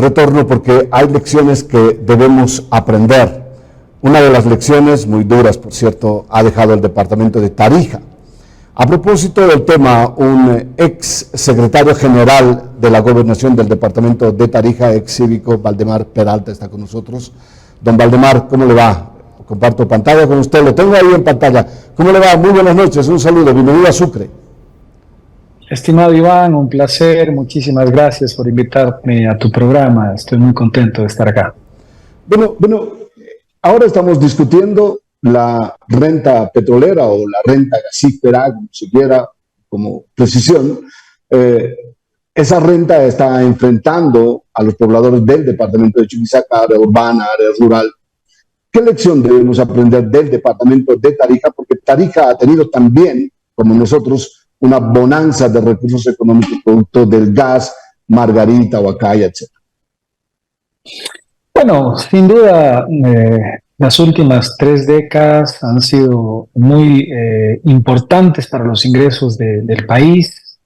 retorno porque hay lecciones que debemos aprender. Una de las lecciones, muy duras por cierto, ha dejado el departamento de Tarija. A propósito del tema, un ex secretario general de la gobernación del departamento de Tarija, ex cívico, Valdemar Peralta, está con nosotros. Don Valdemar, ¿cómo le va? Comparto pantalla con usted, lo tengo ahí en pantalla. ¿Cómo le va? Muy buenas noches, un saludo, bienvenido a Sucre. Estimado Iván, un placer, muchísimas gracias por invitarme a tu programa, estoy muy contento de estar acá. Bueno, ahora estamos discutiendo la renta petrolera o la renta gasífera, como se quiera, como precisión. Esa renta está enfrentando a los pobladores del departamento de Chuquisaca, área urbana, área rural. ¿Qué lección debemos aprender del departamento de Tarija? Porque Tarija ha tenido también, como nosotros, una bonanza de recursos económicos producto del gas, margarita, huacaya, etc. Bueno, sin duda, las últimas 3 décadas han sido muy importantes para los ingresos del país.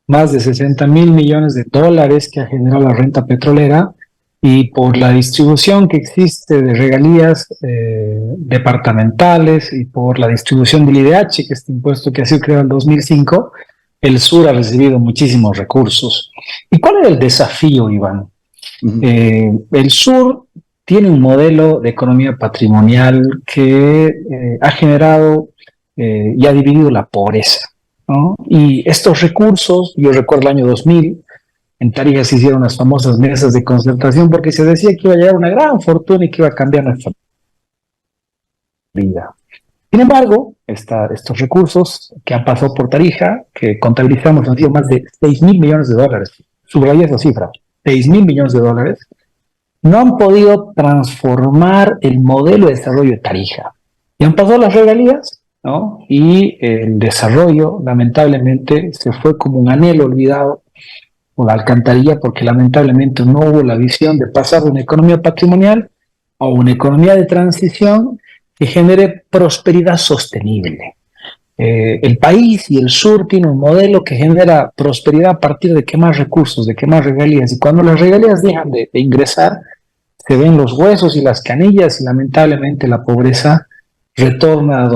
Más de 60.000 millones de dólares que ha generado la renta petrolera, y por la distribución que existe de regalías departamentales y por la distribución del IDH, que este impuesto que ha sido creado en 2005, el sur ha recibido muchísimos recursos. ¿Y cuál era el desafío, Iván? El sur tiene un modelo de economía patrimonial que ha generado y ha dividido la pobreza, ¿no? Y estos recursos, yo recuerdo el año 2000, en Tarija se hicieron las famosas mesas de concertación porque se decía que iba a llegar una gran fortuna y que iba a cambiar nuestra vida. Sin embargo, estos recursos que han pasado por Tarija, que contabilizamos, han sido más de 6.000 millones de dólares, subraya esa cifra, 6.000 millones de dólares, no han podido transformar el modelo de desarrollo de Tarija. Y han pasado las regalías, ¿no? Y el desarrollo, lamentablemente, se fue como un anhelo olvidado o la alcantarilla, porque lamentablemente no hubo la visión de pasar de una economía patrimonial a una economía de transición que genere prosperidad sostenible. El país y el sur tienen un modelo que genera prosperidad a partir de quemar recursos, de quemar regalías, y cuando las regalías dejan de ingresar, se ven los huesos y las canillas, y lamentablemente la pobreza retorna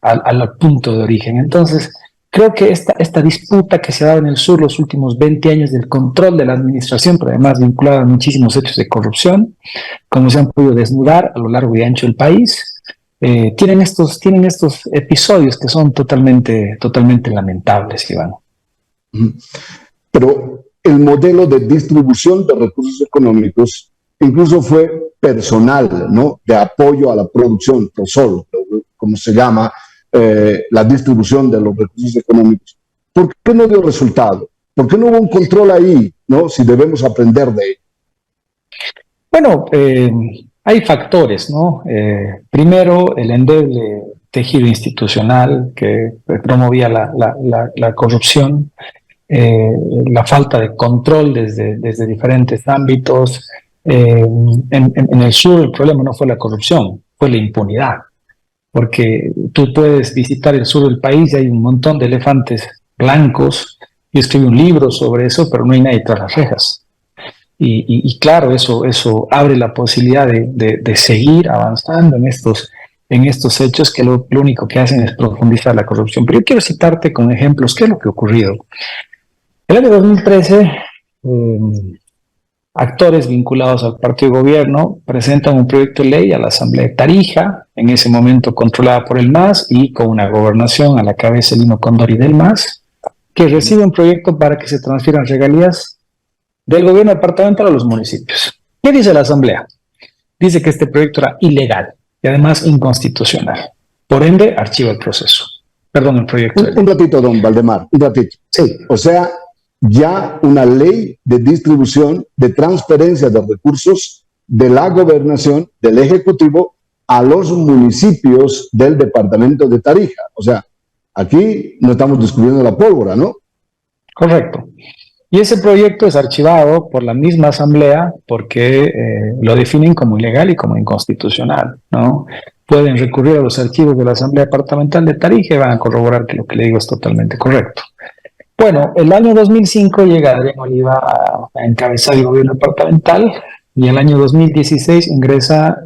al punto de origen. Entonces, creo que esta disputa que se ha dado en el sur los últimos 20 años del control de la administración, pero además vinculada a muchísimos hechos de corrupción, como se han podido desnudar a lo largo y ancho del país, tienen estos episodios que son totalmente lamentables, Iván. Pero el modelo de distribución de recursos económicos incluso fue personal, ¿no? De apoyo a la producción, PROSOL, como se llama, la distribución de los recursos económicos. ¿Por qué no dio resultado? ¿Por qué no hubo un control ahí, ¿no? Si debemos aprender de ello. Bueno, hay factores, ¿no? Primero, el endeble tejido institucional que promovía la corrupción, la falta de control desde diferentes ámbitos. En el sur el problema no fue la corrupción, fue la impunidad. Porque tú puedes visitar el sur del país y hay un montón de elefantes blancos. Yo escribí un libro sobre eso, pero no hay nadie tras las rejas. Y claro, eso abre la posibilidad de seguir avanzando en estos hechos que lo único que hacen es profundizar la corrupción. Pero yo quiero citarte con ejemplos qué es lo que ha ocurrido. El año 2013, actores vinculados al partido de gobierno presentan un proyecto de ley a la Asamblea de Tarija, en ese momento controlada por el MAS y con una gobernación a la cabeza Lino Condori del MAS, que recibe un proyecto para que se transfieran regalías del gobierno departamental a los municipios. ¿Qué dice la Asamblea? Dice que este proyecto era ilegal y además inconstitucional. Por ende, archiva el proceso. Perdón, el proyecto. Un ratito, don Valdemar, un ratito. Sí. O sea, ya una ley de distribución, de transferencia de recursos de la gobernación, del Ejecutivo, a los municipios del departamento de Tarija. O sea, aquí no estamos descubriendo la pólvora, ¿no? Correcto. Y ese proyecto es archivado por la misma Asamblea porque lo definen como ilegal y como inconstitucional, ¿no? Pueden recurrir a los archivos de la Asamblea Departamental de Tarija y van a corroborar que lo que le digo es totalmente correcto. Bueno, el año 2005 llega Adrián Oliva a encabezar el gobierno departamental y el año 2016 ingresa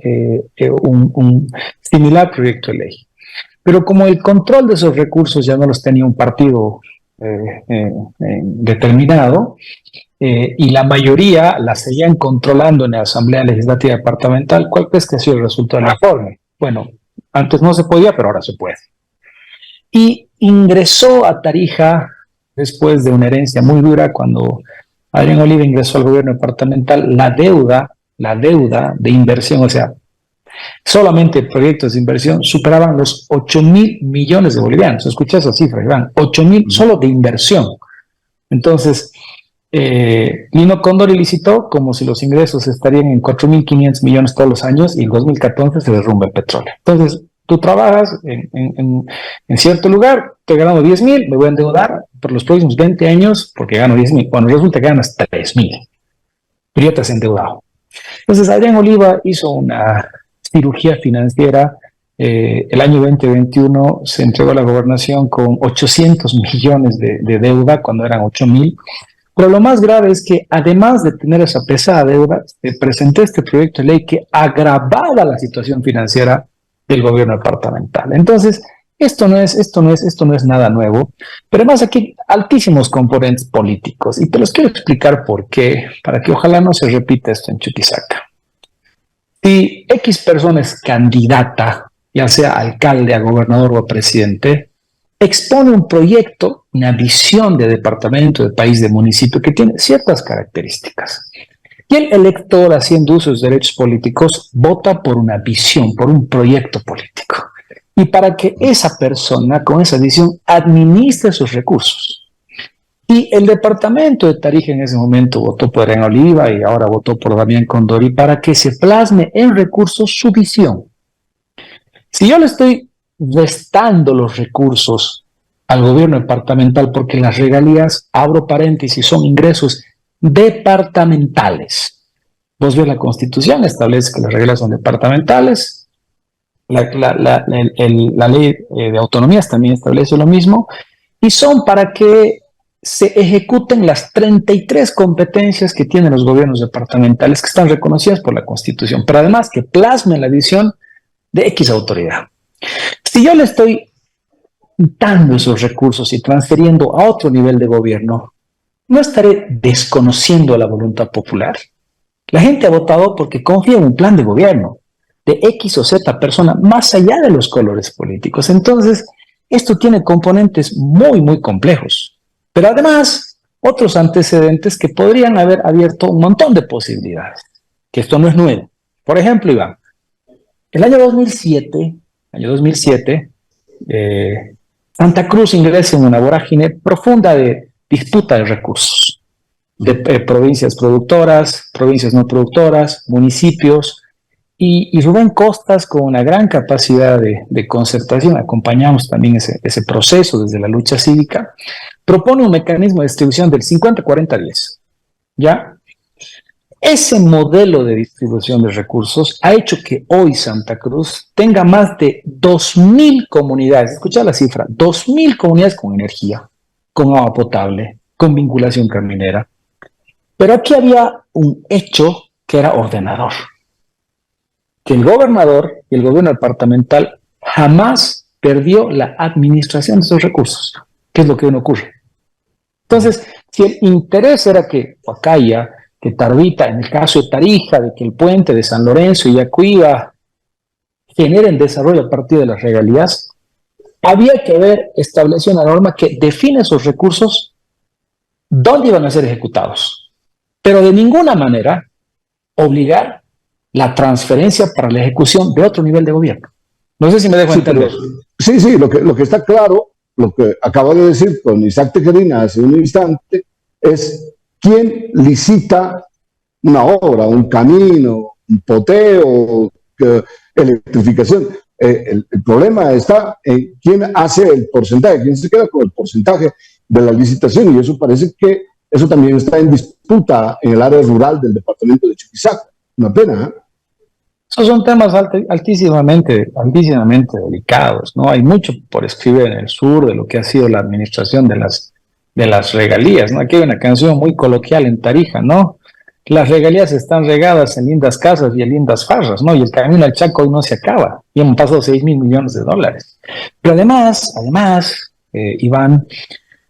un similar proyecto de ley. Pero como el control de esos recursos ya no los tenía un partido determinado, y la mayoría la seguían controlando en la Asamblea Legislativa Departamental, ¿cuál crees que ha sido el resultado del informe? Bueno, antes no se podía, pero ahora se puede. Y ingresó a Tarija después de una herencia muy dura cuando Adrián Oliva ingresó al gobierno departamental, la deuda de inversión, o sea, solamente proyectos de inversión superaban los 8.000 millones de bolivianos. Escucha esa cifra, Iván, 8.000 solo de inversión. Entonces, Lino Cóndor licitó como si los ingresos estarían en 4.500 millones todos los años y en 2014 se derrumba el petróleo. Entonces, tú trabajas en cierto lugar, te he ganado 10.000, me voy a endeudar por los próximos 20 años porque gano 10.000. Cuando resulta que ganas 3.000, pero ya te has endeudado. Entonces, Adrián Oliva hizo una cirugía financiera. El año 2021 se entregó a la gobernación con 800 millones de deuda cuando eran 8.000. Pero lo más grave es que además de tener esa pesada deuda, se presentó este proyecto de ley que agravaba la situación financiera del gobierno departamental. Entonces, esto no es nada nuevo, pero además aquí hay altísimos componentes políticos y te los quiero explicar por qué, para que ojalá no se repita esto en Chuquisaca. Si X persona es candidata, ya sea alcalde, a gobernador o a presidente, expone un proyecto, una visión de departamento, de país, de municipio que tiene ciertas características. Y el elector, haciendo uso de sus derechos políticos, vota por una visión, por un proyecto político. Y para que esa persona, con esa visión, administre sus recursos. Y el departamento de Tarija en ese momento votó por Adrián Oliva y ahora votó por Damián Condori para que se plasme en recursos su visión. Si yo le estoy restando los recursos al gobierno departamental porque las regalías, abro paréntesis, son ingresos departamentales. Vos ves la Constitución, establece que las regalías son departamentales, la ley de autonomías también establece lo mismo, y son para que se ejecuten las 33 competencias que tienen los gobiernos departamentales que están reconocidas por la Constitución, pero además que plasmen la visión de X autoridad. Si yo le estoy dando esos recursos y transfiriendo a otro nivel de gobierno, no estaré desconociendo la voluntad popular. La gente ha votado porque confía en un plan de gobierno de X o Z persona, más allá de los colores políticos. Entonces, esto tiene componentes muy, muy complejos. Pero además, otros antecedentes que podrían haber abierto un montón de posibilidades, que esto no es nuevo. Por ejemplo, Iván, el año 2007, Santa Cruz ingresa en una vorágine profunda de disputa de recursos, de provincias productoras, provincias no productoras, municipios, y Rubén Costas, con una gran capacidad de concertación, acompañamos también ese proceso desde la lucha cívica, propone un mecanismo de distribución del 50-40-10, ¿ya? Ese modelo de distribución de recursos ha hecho que hoy Santa Cruz tenga más de 2.000 comunidades, escucha la cifra, 2.000 comunidades con energía, con agua potable, con vinculación caminera. Pero aquí había un hecho que era ordenador, que el gobernador y el gobierno departamental jamás perdió la administración de esos recursos, que es lo que hoy no ocurre. Entonces, si el interés era que Huacaya, que Tarbita, en el caso de Tarija, de que el puente de San Lorenzo y Yacuiba generen desarrollo a partir de las regalías, había que haber establecido una norma que define esos recursos, dónde iban a ser ejecutados, pero de ninguna manera obligar la transferencia para la ejecución de otro nivel de gobierno. No sé si me dejo entender. Sí, lo que está claro, lo que acabo de decir con Isaac Tejerina hace un instante, es quién licita una obra, un camino, un poteo, electrificación. El problema está en quién hace el porcentaje, quién se queda con el porcentaje de la licitación, y eso parece que eso también está en disputa en el área rural del departamento de Chuquisaca. Una pena, ¿eh? Esos son temas altísimamente delicados, ¿no? Hay mucho por escribir en el sur de lo que ha sido la administración de las de las regalías, ¿no? Aquí hay una canción muy coloquial en Tarija, ¿no? Las regalías están regadas en lindas casas y en lindas farras, ¿no? Y el camino al Chaco hoy no se acaba. Y hemos pasado 6.000 millones de dólares. Pero además, Iván,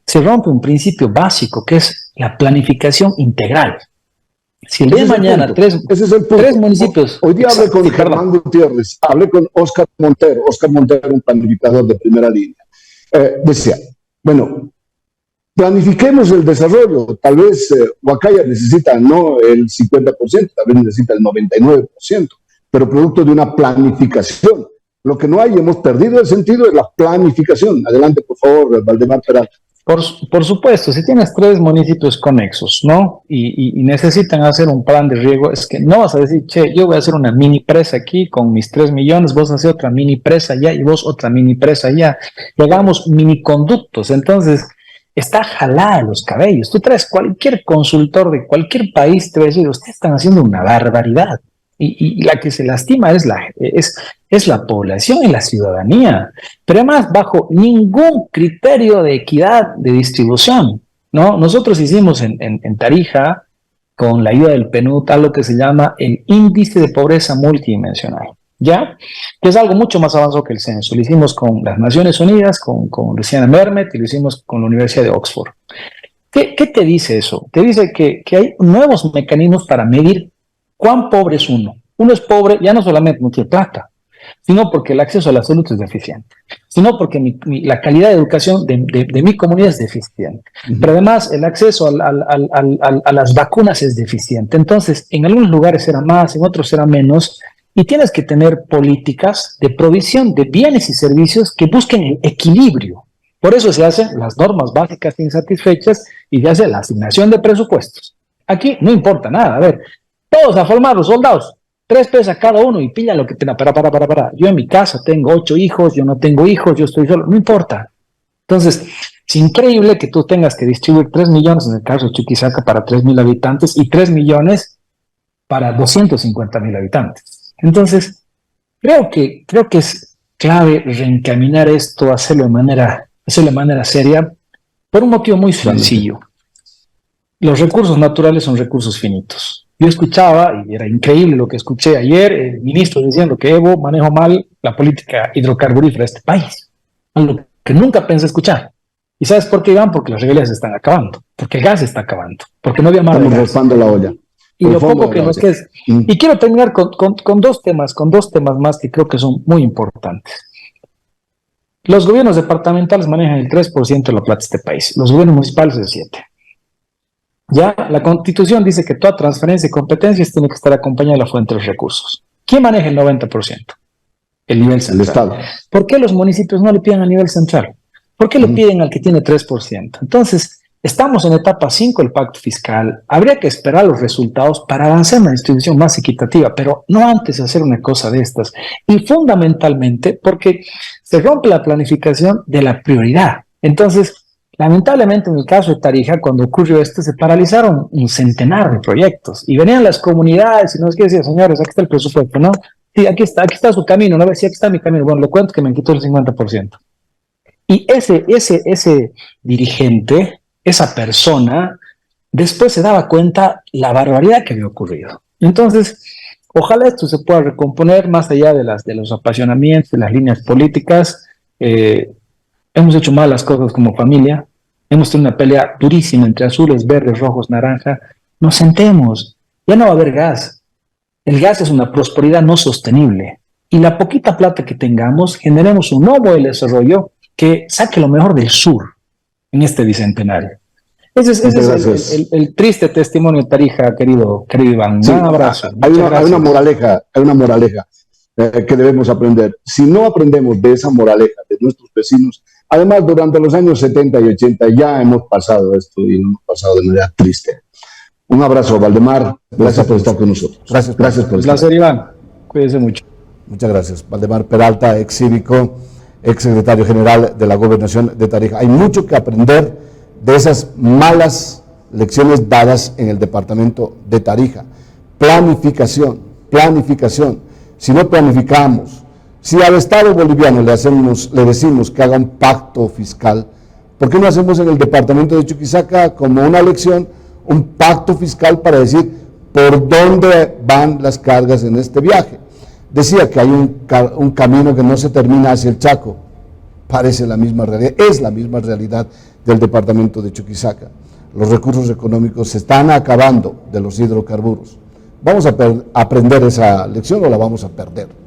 se rompe un principio básico que es la planificación integral. Si el día de mañana tres municipios... Hoy día hablé con Germán Gutiérrez, hablé con Óscar Montero, un planificador de primera línea. Decía, bueno, planifiquemos el desarrollo. Tal vez Huacaya necesita no el 50%, tal vez necesita el 99%, pero producto de una planificación. Lo que no hay, hemos perdido el sentido, es la planificación. Adelante, por favor, Valdemar Peralta. Por supuesto, si tienes 3 municipios conexos, ¿no? Y necesitan hacer un plan de riego, es que no vas a decir, che, yo voy a hacer una mini presa aquí con mis 3 millones, vos haces otra mini presa allá y vos otra mini presa allá. Y hagamos mini conductos. Entonces, está jalada los cabellos. Tú traes cualquier consultor de cualquier país, te va a decir, ustedes están haciendo una barbaridad. Y la que se lastima es la población y la ciudadanía, pero además bajo ningún criterio de equidad de distribución, ¿no? Nosotros hicimos en Tarija, con la ayuda del PNUD, algo que se llama el índice de pobreza multidimensional, ¿ya? Que es algo mucho más avanzado que el censo. Lo hicimos con las Naciones Unidas, con Luciana Mermet, y lo hicimos con la Universidad de Oxford. ¿Qué te dice eso? Te dice que hay nuevos mecanismos para medir ¿cuán pobre es uno? Uno es pobre ya no solamente no tiene plata, sino porque el acceso a la salud es deficiente, sino porque la calidad de educación de mi comunidad es deficiente. Pero además el acceso a las vacunas es deficiente. Entonces, en algunos lugares será más, en otros será menos, y tienes que tener políticas de provisión de bienes y servicios que busquen el equilibrio. Por eso se hacen las normas básicas insatisfechas y se hace la asignación de presupuestos. Aquí no importa nada, a ver, todos a formar los soldados, 3 pesos a cada uno y pilla lo que tenga. Para. Yo en mi casa tengo 8 hijos, yo no tengo hijos, yo estoy solo, no importa. Entonces, es increíble que tú tengas que distribuir 3 millones en el caso de Chuquisaca para 3.000 habitantes y 3 millones para 250.000 habitantes. Entonces, creo que es clave reencaminar esto, hacerlo de manera seria, por un motivo muy sencillo. Los recursos naturales son recursos finitos. Yo escuchaba, y era increíble lo que escuché ayer, el ministro diciendo que Evo manejó mal la política hidrocarburífera de este país. Algo que nunca pensé escuchar. ¿Y sabes por qué, Iván? Porque las regalías se están acabando, porque el gas se está acabando, porque no había más de gas. Estamos rozando la olla. Y lo poco que nos queda. Y quiero terminar con dos temas más que creo que son muy importantes. Los gobiernos departamentales manejan el 3% de la plata de este país, los gobiernos municipales el 7%. Ya, la Constitución dice que toda transferencia de competencias tiene que estar acompañada de la fuente de los recursos. ¿Quién maneja el 90%? El nivel central. El Estado. ¿Por qué los municipios no le piden al nivel central? ¿Por qué le piden al que tiene 3%? Entonces, estamos en etapa 5 del pacto fiscal. Habría que esperar los resultados para avanzar en una distribución más equitativa, pero no antes de hacer una cosa de estas. Y fundamentalmente porque se rompe la planificación de la prioridad. Entonces, lamentablemente, en el caso de Tarija, cuando ocurrió esto, se paralizaron un centenar de proyectos y venían las comunidades y nos decían, señores, aquí está el presupuesto, ¿no? Sí, aquí está su camino, ¿no? Sí, aquí está mi camino. Bueno, le cuento que me quitó el 50%. Y ese dirigente, esa persona, después se daba cuenta la barbaridad que había ocurrido. Entonces, ojalá esto se pueda recomponer más allá de los apasionamientos, de las líneas políticas. Hemos hecho mal las cosas como familia, hemos tenido una pelea durísima entre azules, verdes, rojos, naranja. Nos sentemos, ya no va a haber gas. El gas es una prosperidad no sostenible. Y la poquita plata que tengamos, generemos un nuevo desarrollo que saque lo mejor del sur en este bicentenario. Ese es el triste testimonio de Tarija, querido Iván. Sí, un abrazo. Hay una moraleja que debemos aprender. Si no aprendemos de esa moraleja de nuestros vecinos, además durante los años 70 y 80 ya hemos pasado esto y lo hemos pasado de manera triste. Un abrazo, Valdemar. Gracias por estar con nosotros. Gracias por estar. Un placer, Iván. Cuídense mucho. Muchas gracias. Valdemar Peralta, ex cívico, ex secretario general de la Gobernación de Tarija. Hay mucho que aprender de esas malas lecciones dadas en el departamento de Tarija. Planificación. Si no planificamos, si al Estado boliviano le decimos que haga un pacto fiscal, ¿Por qué no hacemos en el departamento de Chuquisaca como una lección un pacto fiscal para decir por dónde van las cargas en este viaje? Decía que hay un camino que no se termina hacia el Chaco. Parece la misma realidad, es la misma realidad del departamento de Chuquisaca. Los recursos económicos se están acabando de los hidrocarburos. ¿Vamos a aprender esa lección o la vamos a perder?